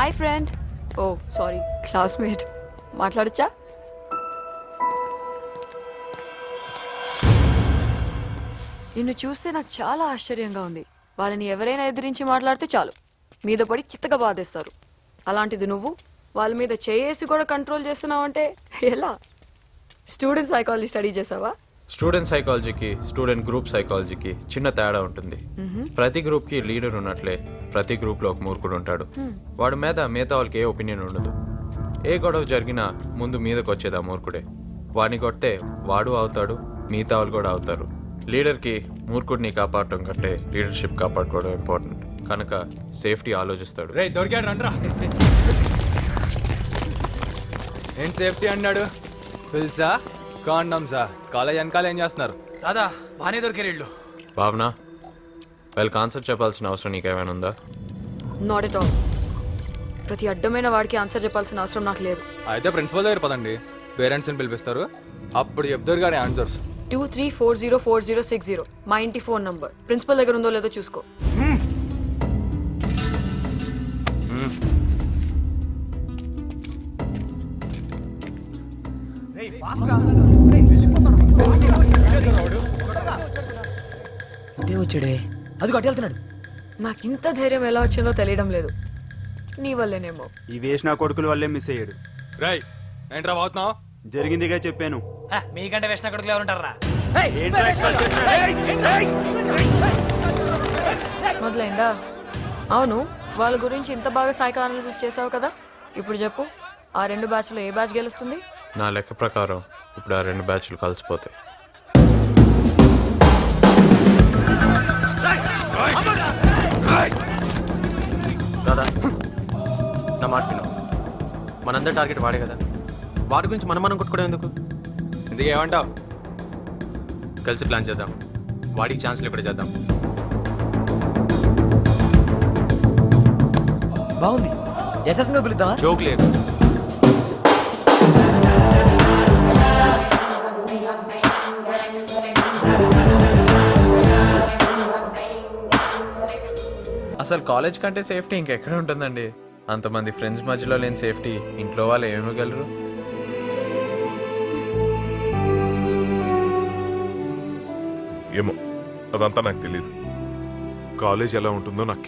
Hi friend. Oh sorry, classmate. మాట్లాడచ్చా? నిన్ను చూస్తే నాకు చాలా ఆశ్చర్యంగా ఉంది. వాళ్ళని ఎవరైనా ఎదిరించి మాట్లాడితే చాలు మీద పడి చిత్తగా బాధేస్తారు. అలాంటిది నువ్వు వాళ్ళ మీద చేసి కూడా కంట్రోల్ చేస్తున్నావంటే ఎలా? స్టూడెంట్ సైకాలజీ స్టడీ చేసావా? స్టూడెంట్ సైకాలజీకి స్టూడెంట్ గ్రూప్ సైకాలజీకి చిన్న తేడా ఉంటుంది. ప్రతి గ్రూప్ కి లీడర్ ఉన్నట్లే ప్రతి గ్రూప్ లో ఒక మూర్ఖుడు ఉంటాడు. వాడి మీద మిగతా వాళ్ళకి ఏ ఒపీనియన్ ఉండదు. ఏ గొడవ జరిగినా ముందు మీదకి వచ్చేది ఆ మూర్ఖుడే. వాడిని కొడితే వాడు అవుతాడు, మిగతా వాళ్ళు కూడా అవుతారు. లీడర్కి మూర్ఖుడిని కాపాడటం కంటే లీడర్షిప్ కాపాడుకోవడం ఇంపార్టెంట్. కనుక సేఫ్టీ ఆలోచిస్తాడు. రే దొరికాడు రండ్రా. ఏం సేఫ్టీ అన్నాడు? పిల్సా కాండమ్సా? కాలేజ్ వెనకాల ఏం చేస్తున్నారు? దాదా బానే దొరికారు ఇళ్ళు. భావన, వాళ్ళకి ఆన్సర్ చెప్పాల్సిన అవసరం నీకేమైనా ఉందా? Not at all. ప్రతి అడ్డమైన వాడికి ఆన్సర్ చెప్పాల్సిన అవసరం నాకు లేదు. అయితే ప్రిన్సిపల్ దగ్గర పదండి, పేరెంట్స్ని పిలిపిస్తారు, అప్పుడు చెప్తారు కానీ ఆన్సర్స్. 23404060 మా ఇంటి ఫోన్ నంబర్. ప్రిన్సిపల్ దగ్గర ఉందో లేదో చూసుకో. ఇటే వచ్చాడే, అది అటు వెళ్తున్నాడు. నాకు ఇంత ధైర్యం ఎలా వచ్చిందో తెలియడం లేదు. నీ వల్లేనేమో. ఈ వేసిన కొడుకుల వల్లే మిస్ అయ్యాడు. రై ఏంట్రా పోతున్నావు? జరిగిందిగా చెప్పాను. మీకంటే వేసిన కొడుకులు ఎవరుంటారా? మొదలైందా? అవును, వాళ్ళ గురించి ఇంత బాగా సైకో అనాలిసిస్ చేసావు కదా, ఇప్పుడు చెప్పు, ఆ రెండు బ్యాచ్లో ఏ బ్యాచ్ గెలుస్తుంది? నా లెక్క ప్రకారం ఇప్పుడు ఆ రెండు బ్యాచ్లు కలిసిపోతాయి. దాదా, నా మాట విను. మనందరి టార్గెట్ వాడే కదా, వాడి గురించి మనం కొట్టుకోవడం ఎందుకు? ఇందుకు ఏమంటావు? కలిసి ప్లాన్ చేద్దాం, వాడికి ఛాన్స్లు ఇప్పుడు చేద్దాం. బాగుంది, యశస్సుగా పిలుద్దామా? జోక్ లేదు. అసలు కాలేజ్ కంటే సేఫ్టీ ఇంకెక్కడ ఉంటుందండి? అంతమంది ఫ్రెండ్స్ మధ్యలో లేని సేఫ్టీ ఇంట్లో వాళ్ళు ఏమిగలరు? ఏమో, అదంతా నాకు తెలీదు. కాలేజ్ ఎలా ఉంటుందో నాకు